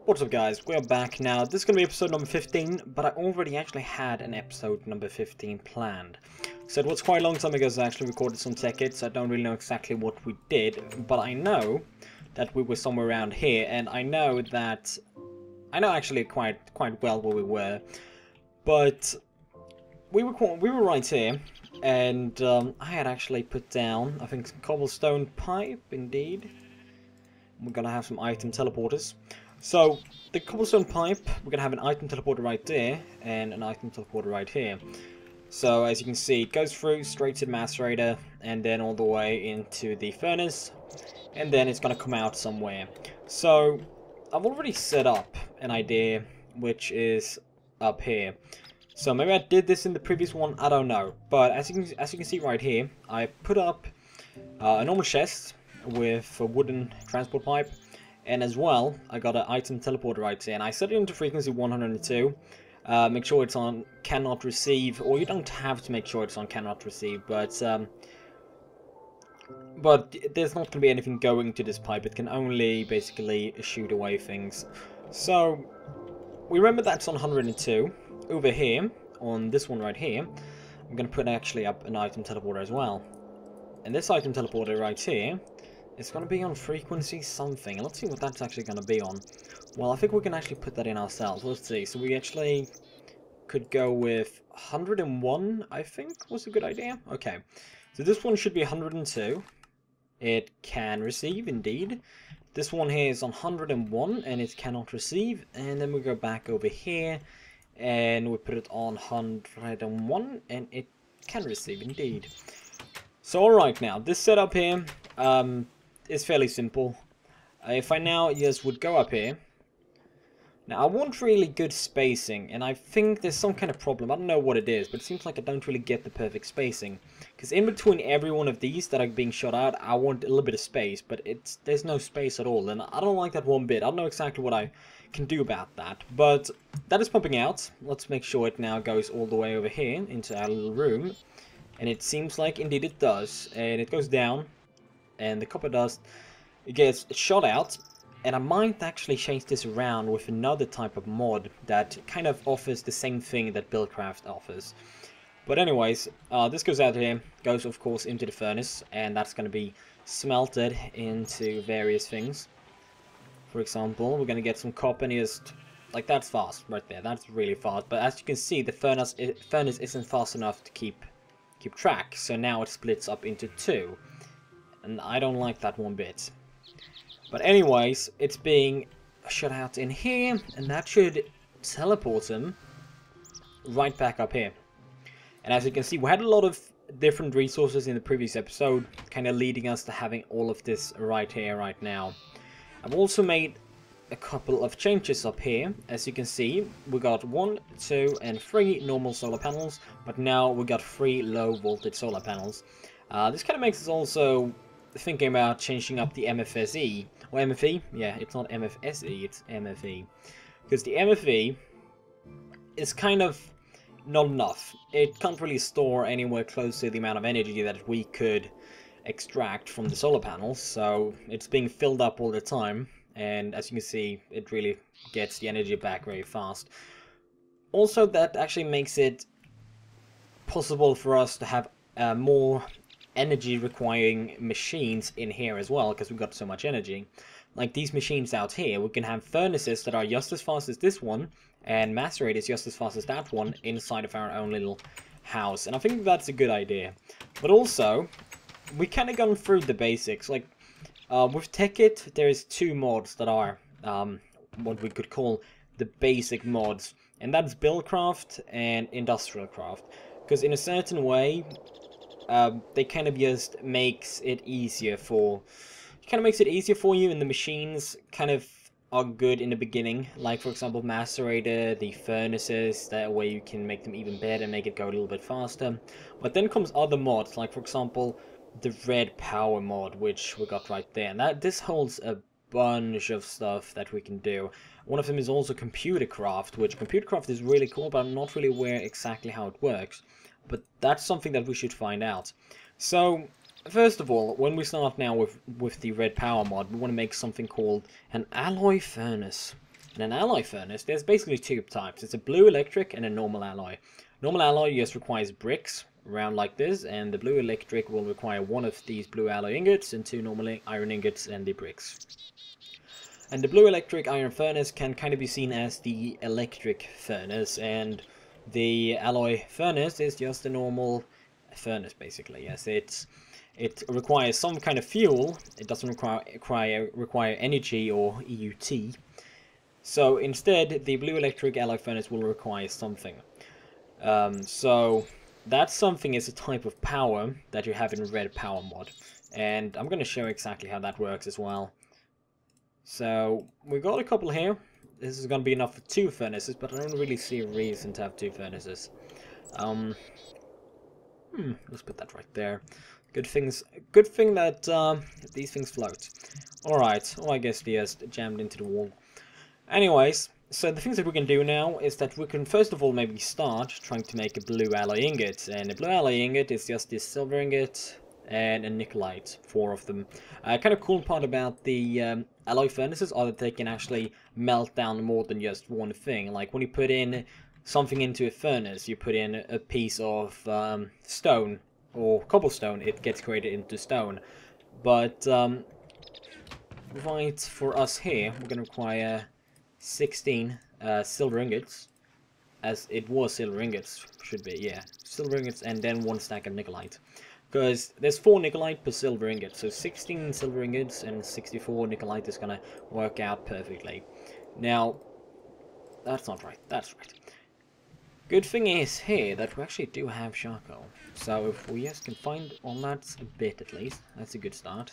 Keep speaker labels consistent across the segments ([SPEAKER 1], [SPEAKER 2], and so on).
[SPEAKER 1] What's up guys, we're back now. This is going to be episode number 15, but I already actually had an episode number 15 planned. So it was quite a long time ago I actually recorded some Tekkit, so I don't really know exactly what we did, but I know that we were somewhere around here, and I know actually quite well where we were, but we were right here, and I had actually put down, I think, some cobblestone pipe, indeed. We're gonna have some item teleporters. So, the cobblestone pipe, we're gonna have an item teleporter right there, and an item teleporter right here. So, as you can see, it goes through straight to the macerator, and then all the way into the furnace, and then it's gonna come out somewhere. So, I've already set up an idea, which is up here. So, maybe I did this in the previous one, I don't know. But, as you can see right here, I put up a normal chest with a wooden transport pipe. And as well, I got an item teleporter right here, and I set it into frequency 102. Make sure it's on cannot receive, or you don't have to make sure it's on cannot receive, but there's not going to be anything going to this pipe. It can only basically shoot away things. So, we remember that's on 102. Over here, on this one right here, I'm going to put actually up an item teleporter as well. And this item teleporter right here, it's going to be on frequency something. Let's see what that's actually going to be on. Well, I think we can actually put that in ourselves. Let's see. So we actually could go with 101, I think, was a good idea. Okay. So this one should be 102. It can receive, indeed. This one here is on 101, and it cannot receive. And then we go back over here, and we put it on 101, and it can receive, indeed. So, alright now, this setup here, is fairly simple. If I now just would go up here. Now I want really good spacing, and I think there's some kind of problem. I don't know what it is, but it seems like I don't really get the perfect spacing. Because in between every one of these that are being shot out, I want a little bit of space, but there's no space at all, and I don't like that one bit. I don't know exactly what I can do about that, but that is pumping out. Let's make sure it now goes all the way over here into our little room, and it seems like indeed it does, and it goes down. And the copper dust gets shot out, and I might actually change this around with another type of mod that kind of offers the same thing that Buildcraft offers. But anyways, this goes out here, goes of course into the furnace, and that's going to be smelted into various things. For example, we're going to get some copper, and just like that's fast right there. That's really fast. But as you can see, the furnace isn't fast enough to keep track. So now it splits up into two. And I don't like that one bit. But anyways, it's being shut out in here, and that should teleport him right back up here. And as you can see, we had a lot of different resources in the previous episode, kind of leading us to having all of this right here, right now. I've also made a couple of changes up here. As you can see, we got 1, 2, and 3 normal solar panels, but now we got 3 low voltage solar panels. This kind of makes us also thinking about changing up the MFSE, or MFE, yeah, it's not MFSE, it's MFE, because the MFE is kind of not enough. It can't really store anywhere close to the amount of energy that we could extract from the solar panels, so it's being filled up all the time, and as you can see, it really gets the energy back very fast. Also, that actually makes it possible for us to have more energy requiring machines in here as well, because we've got so much energy. Like these machines out here, we can have furnaces that are just as fast as this one, and macerators just as fast as that one inside of our own little house, and I think that's a good idea. But also, we kind of gone through the basics. Like with Tekkit, there's 2 mods that are what we could call the basic mods, and that's Buildcraft and Industrial Craft, because in a certain way they kind of just makes it easier for you, and the machines kind of are good in the beginning. Like for example, macerator, the furnaces, that way you can make them even better and make it go a little bit faster. But then comes other mods, like for example the red power mod, which we got right there, and this holds a bunch of stuff that we can do. One of them is also computer craft, which computer craft is really cool, but I'm not really aware exactly how it works. But that's something that we should find out. So, first of all, when we start now with the red power mod, we want to make something called an alloy furnace. And an alloy furnace, there's basically two types. It's a blue electric and a normal alloy. Normal alloy just requires bricks around like this, and the blue electric will require one of these blue alloy ingots and two normal iron ingots and the bricks. And the blue electric iron furnace can kind of be seen as the electric furnace, and the alloy furnace is just a normal furnace, basically. Yes, it requires some kind of fuel. It doesn't require energy or EUT. So instead, the blue electric alloy furnace will require something. So that something is a type of power that you have in red power mod, and I'm going to show exactly how that works as well. So we got a couple here. This is going to be enough for 2 furnaces, but I don't really see a reason to have 2 furnaces. Let's put that right there. Good thing that these things float. Alright, oh, I guess they just jammed into the wall. Anyways, so the things that we can do now is that we can first of all maybe start trying to make a blue alloy ingot. And a blue alloy ingot is just this silver ingot and a nickelite, 4 of them. Kind of cool part about the alloy furnaces are that they can actually melt down more than just one thing. Like when you put in something into a furnace, you put in a piece of stone or cobblestone, it gets created into stone. But right, for us here, we're going to require 16 silver ingots, as it was silver ingots, should be, yeah, silver ingots, and then 1 stack of nickelite. Because there's 4 nickelite per silver ingot, so 16 silver ingots and 64 nickelite is gonna work out perfectly. Now, that's not right, that's right. Good thing is here that we actually do have charcoal. So if we just can find on that a bit at least, that's a good start.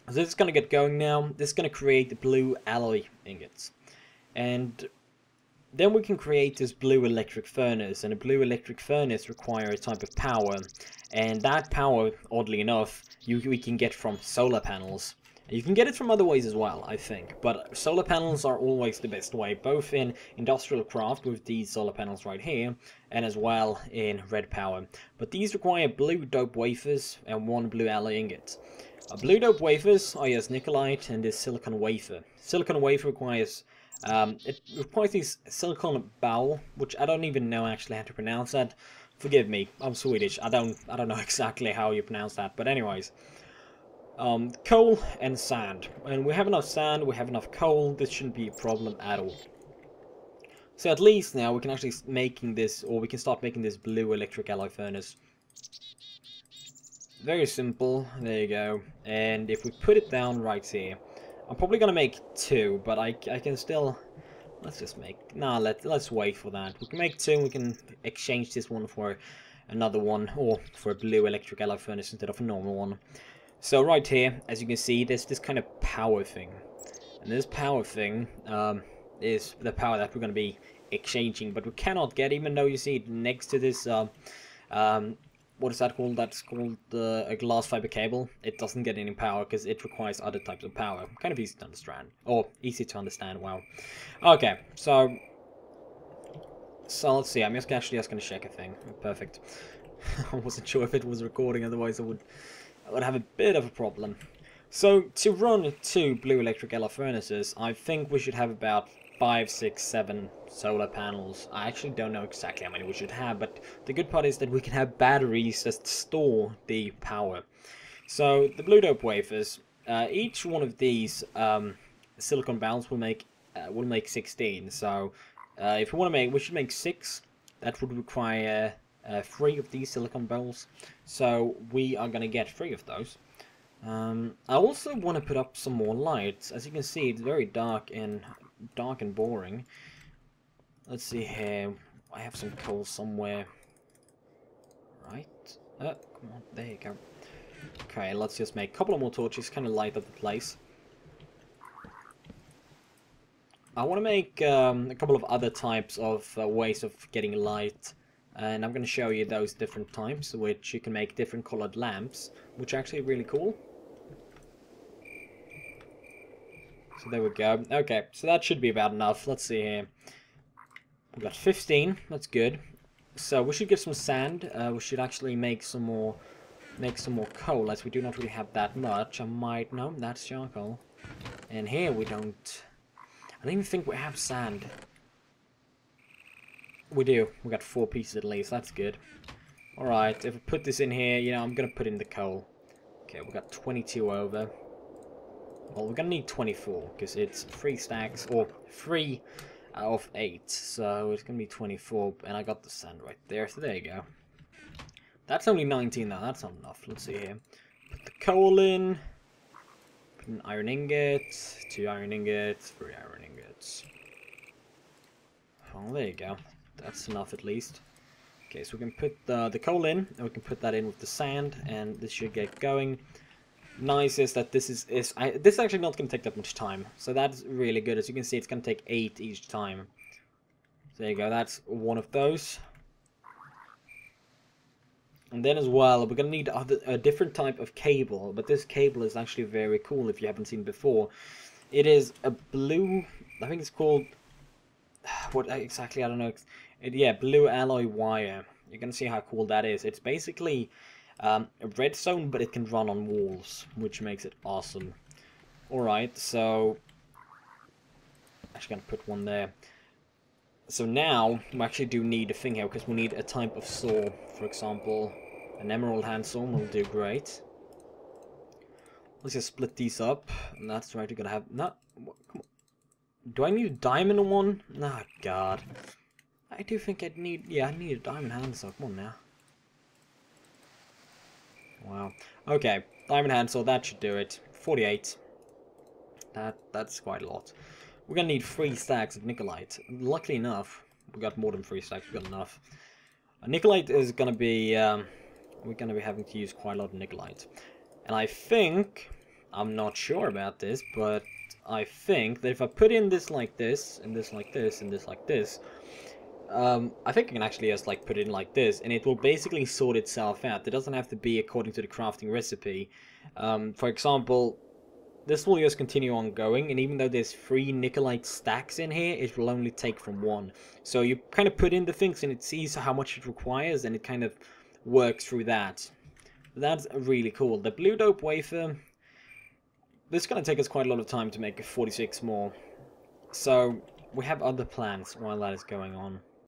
[SPEAKER 1] So this is going to get going now. This is going to create the blue alloy ingots. And then we can create this blue electric furnace. And a blue electric furnace requires a type of power. And that power, oddly enough, we can get from solar panels. You can get it from other ways as well, I think. But solar panels are always the best way, both in industrial craft with these solar panels right here, and as well in red power. But these require blue dope wafers and 1 blue alloy ingot. Blue dope wafers are just nickelite and this silicon wafer. Silicon wafer requires this silicon bowl, which I don't even know actually how to pronounce that. Forgive me, I'm Swedish. I don't know exactly how you pronounce that, but anyways. Coal and sand. And we have enough sand, we have enough coal, this shouldn't be a problem at all. So at least now we can actually we can start making this blue electric alloy furnace. Very simple, there you go. And if we put it down right here, I'm probably gonna make 2, but I can still, let's just make, let's wait for that. We can make 2, we can exchange this one for another one, or for a blue electric alloy furnace instead of a normal one. So right here, as you can see, there's this kind of power thing. And this power thing is the power that we're going to be exchanging, but we cannot get, even though you see it next to this, what is that called? That's called a glass fiber cable. It doesn't get any power because it requires other types of power. Kind of easy to understand. Or easy to understand, wow. Okay, so let's see, I'm actually just going to check a thing. Perfect. I wasn't sure if it was recording, otherwise I would have a bit of a problem. So to run 2 blue electric alloy furnaces, I think we should have about 5, 6, 7 solar panels. I actually don't know exactly how many we should have, but the good part is that we can have batteries that store the power. So the blue dope wafers, each one of these silicon bowls will make 16. So if we want to we should make 6. That would require 3 of these silicon bowls, so we are going to get 3 of those. I also want to put up some more lights. As you can see, it's very dark and boring. Let's see here. I have some coal somewhere. Right. Come on, there you go. Okay, let's just make a couple of more torches, kind of light up the place. I want to make a couple of other types of ways of getting light. And I'm going to show you those different types, which you can make different colored lamps, which are actually really cool. So there we go. Okay, so that should be about enough. Let's see here. We've got 15. That's good. So we should get some sand. We should actually make some more coal, as we do not really have that much. No, that's charcoal. And here we don't. I don't even think we have sand. We do. We got 4 pieces at least. That's good. Alright, if I put this in here, you know, I'm going to put in the coal. Okay, we got 22 over. Well, we're going to need 24, because it's 3 stacks, or 3 out of 8. So it's going to be 24, and I got the sand right there. So there you go. That's only 19 now. That's not enough. Let's see here. Put the coal in. Put an iron ingot. 2 iron ingots. 3 iron ingots. Oh, there you go. That's enough at least. Okay, so we can put the coal in, and we can put that in with the sand, and this should get going. Nice is that this is actually not going to take that much time, so that's really good. As you can see, it's going to take 8 each time. So there you go, that's one of those. And then as well, we're going to need a different type of cable, but this cable is actually very cool if you haven't seen it before. It is a blue, I think it's called, what exactly, I don't know. Yeah, blue alloy wire. You're going to see how cool that is. It's basically a redstone, but it can run on walls, which makes it awesome. Alright, so I'm actually going to put one there. So now we actually do need a thing here, because we need a type of saw. For example, an emerald hand saw will do great. Let's just split these up, and that's right. You're gonna have no. Come on. Do I need a diamond one? Oh god. I do think I'd need. Yeah, I need a diamond hand saw. Come on now. Wow. Okay, diamond hand saw. That should do it. 48. That's quite a lot. We're gonna need 3 stacks of nickelite. Luckily enough, we got more than 3 stacks. We got enough. Nickelite is gonna be. We're gonna be having to use quite a lot of nickelite, and I think I'm not sure about this, but I think that if I put in this like this, and this like this, and this like this, I think I can actually just like put it in like this, and it will basically sort itself out. It doesn't have to be according to the crafting recipe. For example, this will just continue on going, and even though there's 3 nickelite stacks in here, it will only take from 1. So you kind of put in the things, and it sees how much it requires, and it kind of works through that. That's really cool. The blue dope wafer, this is going to take us quite a lot of time to make 46 more. So we have other plans while that is going on.